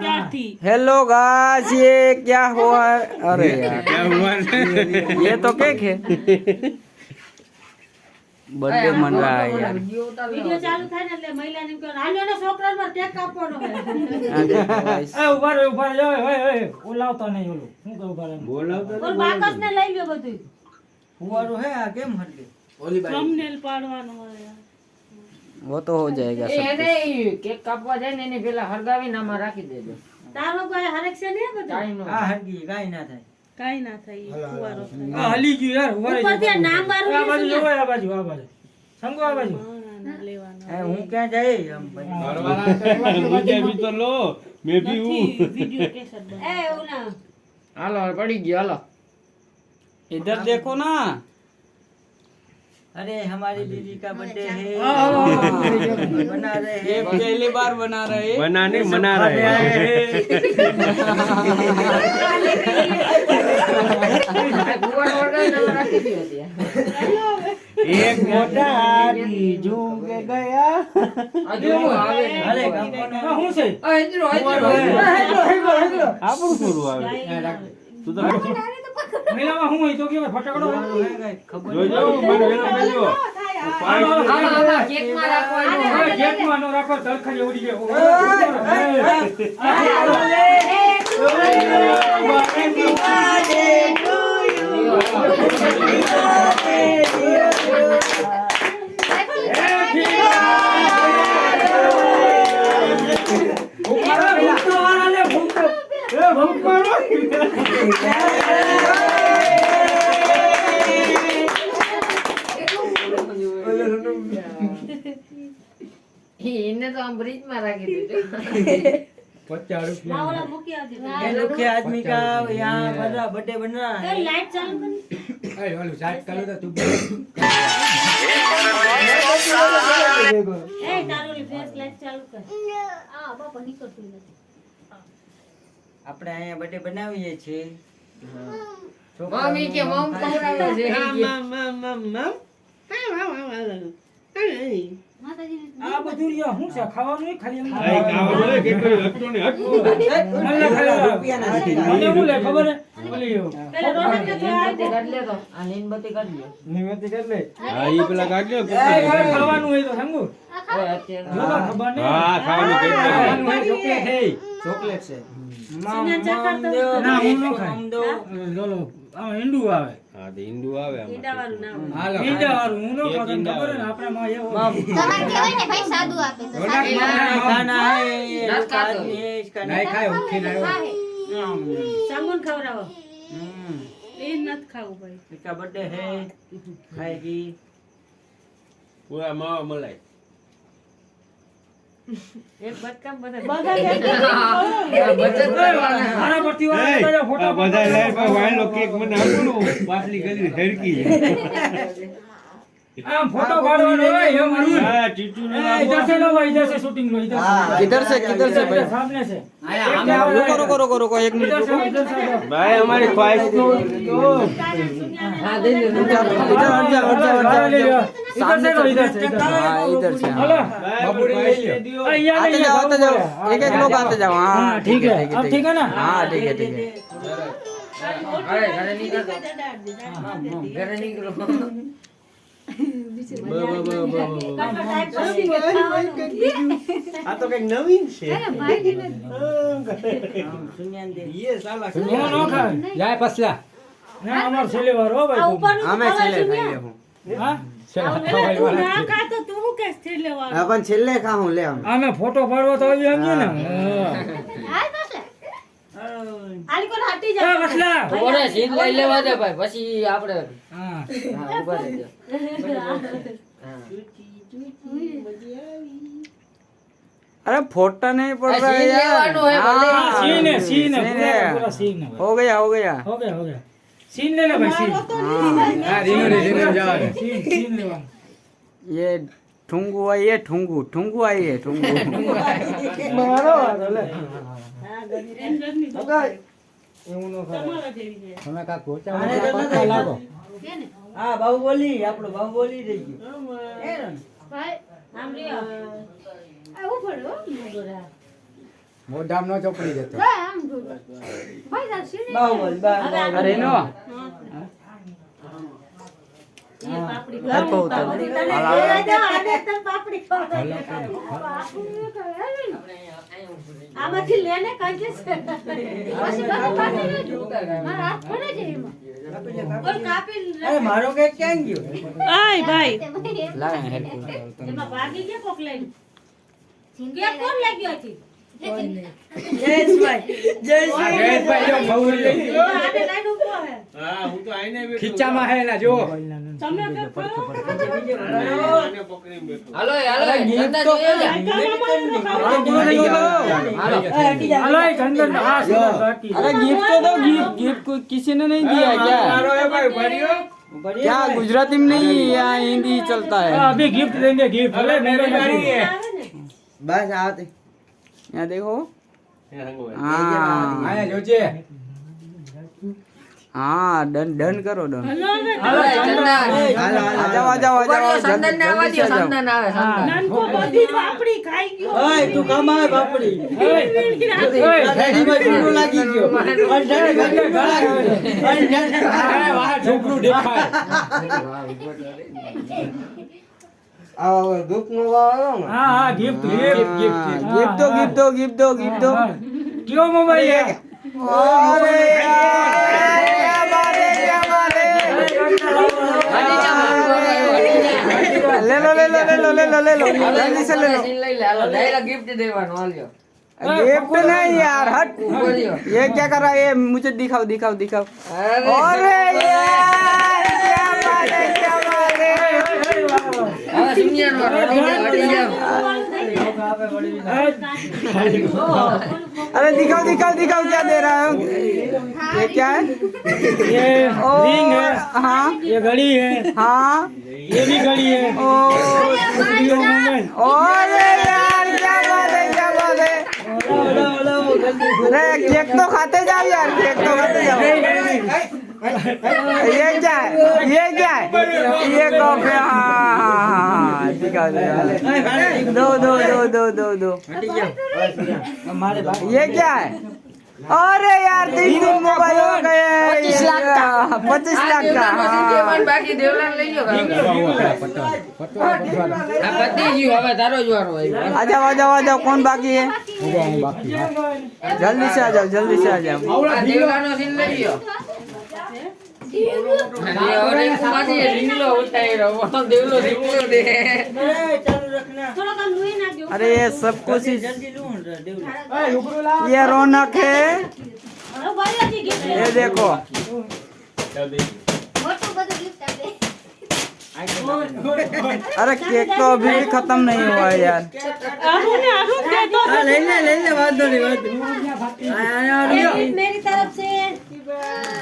Hello guys, ये क्या हुआ? अरे यार क्या हुआ? ये तो केक है। बर्थडे मन रहा है यार। વિડિયો ચાલુ થાય ને એટલે મહિલાને કહો હાલ્યો ને છોકરાને કેક કાપવાનો હે એ ઉભા રહો ઓય ઓલાવતો નહીં ઓલું હું કહું ઉભા રહો બોલાવતો ઓર બાકસને લઈ લ્યો બધું ઉવારું હે આ કેમ હટકે ઓલી બાઈ થંબનેલ પાડવાનો હોય वो तो हो जाएगा એ सब એને કેક કાપવા જાય ને એને પેલા હરગાવીને આમાં રાખી દેજો. તારો કોઈ હરેક છે ને બધું કાઈ નો આ હટકી કાઈ ના થાય કાઈ ના થાય ફુવારો થાય આ હલી ગયું યાર ઉભા રહો ઉપરથી આ નામ વાળું આ બાજુ છે જોવો આ બાજુ સંગો આ બાજુ લેવાનો એ હું ક્યાં જાય આમ मुझे भी तो लो, मैं भी हूँ। વિડિયો કેસેટ એ એવું ના હાલો પડી ગયો હાલો. इधर देखो ना। अरे हमारी दीदी का बर्थडे है बना रहे ये हैं पहली बार बना रहे हैं। बनाने मना रहे हैं। ભૂવા હરગાવીને આમાં રાખી દીધો ત્યાં. एक मोटा आदमी झूम के गया હજુ આવે ને. अरे कंपन હું છે આ હેદરો હેદરો આપણું થોડું આવે. તું તો મેલામાં હું હોય તો કે ફટાકડો ખબર જોજો, મને વેલો મેલ્યો. આમાં કેકમાં રાખવાનો. કેકમાં નો રાખો તલખરી ઉડી ગયો એને તો આમ બ્રિજમાં રાખી દીધો. 50 रुपया માવડા મૂકી આવજે ये दुखे आदमी का यहाँ बड़ा बर्थडे बन रहा એ है લાઈટ ચાલુ કરી अरे वालू साइड कर लो तू એ તારો ફેસ લાઈટ ચાલુ કર આ બાપા નીકળતું નથી આપણે અહીંયા બર્થડે બનાવીએ છીએ મમ્મી કે મમ ખવડાવે છે. માતાજીને આ બધું લ્યો હું છે ખાવાનું નહીં ખાલી એમ આઈ ખાવા બોલે કે કોઈ હટતો ને હટતો. મને હું લે ખબર હે ઓલી પેલા રોનકને તો આ મીણબત્તી કાઢ લે તો. આ મીણબત્તી કાઢ લે. નિમતી કર લે હા, ઈ પેલા કાઢ્યો કે ખાવાનું હોય તો સંગુ ઓય અત્યારે જો તો ખબર નહીં હા, ખાવાનું કઈ નહીં. ખાવાનું હોય ચોકલેટ હે ચોકલેટ છે સુન્યા ચાકર તો ના હું નો ખાય લો આ ઈંડું આવે હા, તો ઈંડું આવે આમાં. ઈંડાવાળું ના હોય હાલો ઈંડા વાળું હું નો ખાતો ખબર હે ને આપણે માં એવો તમારે કહેવાય ને ભાઈ સાદું આપે તો खाना है ये नाच का तो। आदमी है इसका नहीं खाए ओके ना સામુન ખવડાવો એ નત ખાવું ભાઈ इसका बर्थडे है खाएगी પૂરા માવા મલાઈ. એક બટકામ બધા આ બચત કરવાના. મારા પરથી વાળા એય, બધા ફોટો આ બધા લઈ ભાઈ વાયલો કેક મને આપો પાછલી ગલી હરકી. આમ ફોટો પાડવાનો હોય એમ રૂલ હા, ચીચુ ને इधर से लो इधर से शूटिंग लो इधर से किधर से भाई? सामने से रुको रुको एक मिनट इधर रुको। से इधर से ભાઈ અમારી ખ્વાહિશ તો હા દઈ દે. इधर हट जाओ हट जाओ हट ले जाओ। लो इधर से लो इधर से हाँ इधर से हेलो हाँ। બાપુડી લઈ લ્યો. आते जाओ एक एक लोग आते जाओ। हाँ ठीक है अब ठीक है ना हाँ ठीक है ठीक है। ઘરે ઘરે નીકળો. ઘરે નીકળો. આ તો કઈક નવીન છે. ये साला नो नो खा जाए पसला ना हमार छेले वार हो આ भाई ઉપરનું हाँ मैं ખવાય छेले છે खाई ને? हूँ। हां એટલે તું ના ખા તો તું કે સ્થિર લેવાનું अपन छेले खा हूँ ले हम। आमे फोटो पाड़वा तो આવી સમજે ને હાલ બસ આલી કોણ હટી એ જાય પસલા ઓરે સીન લઈ લેવા દે ભાઈ પછી આપણે हां હા ઉભા રહેજો. હા. अरे फोटा नहीं पड़ आ, रहा है सीन यार। लेवानो है, भले। हां सीन है सीन पूरा है। सीन है हो गया हो गया। हो गया सीन ले ले भाई सीन हाँ सीन जाओ सीन लेवा ये ठुंगू आई है ठुंगू आई है ठुंगू। मारो ले હા ગરમી એવું નો કરે તમારા જેવી છે તમે કા ગોચા લાગો છે ને હા બાહુબલી આપણો બાહુબલી રહી ગયો ભાઈ આમ લ્યો આ ઉપર હો મોગરા મોઢામ નો ચોપડી જતો આમ જોજો. ભાઈ તાર સીડી બાહુબલી, બાહુબલી. અરે નો એ પાપડી હરખો ઉતાર. આને તને પાપડી ખવડાવી. આમાંથી લેને કાઢે છે. પછી બાબા પાડી લેજો. મારા હાથ પડે છે એમાં. કોઈ કાપી અરે મારો કેક ક્યાં ગયો? લાગે હેરકુ એમાં ભાગી ગયા કોક લઈને. કેક કોણ લાગ્યો હતી? જયેશભાઈ, જયેશભાઈ. જયેશભાઈ જો ખબર લઈ ગયો. આને લાઈન ઊભો હે. હા હું તો આઈને બેઠો. ખીચામાં હે ના જો તમે કે ખાઓ. આને પકડીને બેઠો. હાલો હાલો ધંધા જોઈએ લ્યા. હાલો, એ ચંદન, હા, સુરત બાકી. अरे गिफ्ट तो दो गिफ्ट गिफ्ट को किसी ने नहीं दिया क्या મારો એ ભાઈ ભર્યો. क्या गुजराती में नहीं यहाँ हिंदी चलता है अभी गिफ्ट देंगे गिफ्ट હવે મેરી મારી હે. बस आते यहाँ देखो હે હંગો. हाँ આયા જોજે. हाँ डन डन करो डन હલો ને હાલો ચંદન. आ जाओ आ जाओ आ जाओ સંદન ને આવવા जल्दी દ્યો, से आ जाओ સંદન આવે સંદન. નાનકો બધી પાપડી ખાઈ ગયો. ઓય તું કમાય બાપડી. ઓય દાઢીમાં ચૂનો લાગી ગયો. અંધારી ગળા ગયો. છોકરું દેખાય હા હા ગિફ્ટ ગિફ્ટ गिफ्ट दो गिफ्ट दो गिफ्ट दो गिफ्ट दो કયો મોબાઈલ है अरे यार क्या बात है क्या बात है ले लो ले लो ले लो ले लो ले लो जल्दी से ले लो લઈ લે હાલો ડાયરેક્ટ ગિફ્ટ દેવાનું હાલ્યો. गिफ्ट नहीं यार हट ઉભો રહ્યો. ये क्या कर रहा है ये मुझे दिखाओ दिखाओ दिखाओ અરે अरे यार क्या बात है क्या बात है હવે સિનિયર વડી જાવ. अरे दिखाओ दिखाओ दिखाओ क्या दे रहा है ये क्या है ये ओ रिंग है, हाँ ये घड़ी है, हाँ ये भी घड़ी है, ओ ये मोबाइल। अरे यार क्या बात है क्या बात है अरे केक तो खाते जाओ यार केक तो खाते जाओ ये क्या है ये क्या है ये कॉफी हाँ हाँ दिखाओ दिखाओ दो दो दो दो दो दो ये क्या है अरे यार 3 मोबाइल हो गए 25 लाख का 25 लाख का हाँ। બાકી દેવલાને લઈ લો. આ પતી ગયું હવે તારો જ વારો આવ્યો. आ जाओ कौन बाकी है जल्दी से आ जाओ जल्दी से आ जाओ આ દેવલાનો સીન લઈ લ્યો. અને હવે કુમાજી રીંગલો ઉતાર્યો. દેવલો રીંગલો દે. થોડોક આમ લુઈ નાખજો. अरे ये सब कुछ ये रौनक है હવે ભાઈ હજી gift ये देखो મોટું બધું gift આપે. अरे केक तो अभी भी खत्म नहीं हुआ है यार ले वादो नहीं वादो। मेरी तरफ से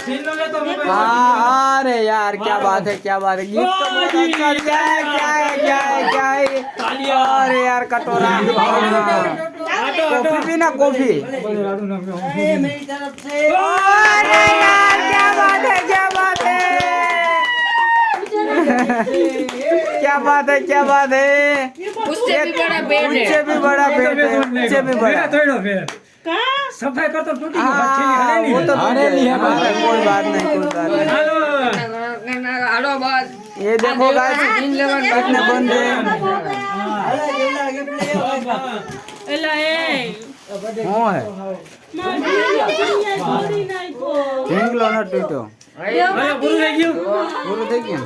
छीन लो तो मोबाइल। हाँ अरे यार क्या बात है क्या बात है गिफ्ट तो बहुत अच्छा क्या है क्या है क्या है क्या है अरे यार कटोरा कॉफी पीना कॉफी मेरी तरफ से अरे यार क्या बात है क्या बात है क्या बात है क्या बात है उससे भी बड़ा पेट है. उससे भी बड़ा पेट है उससे भी बड़ा थोड़ो फिर सफाई कर तो टूटी गई बात हाँ नहीं वो तो हरेली है कोई बात नहीं कोई बात नहीं हेलो હાલો બસ. ये देखो गाइस कितने बंदे हो है ढींग लो ना टूटो હવે पूरा થઈ ગયું पूरा देखिए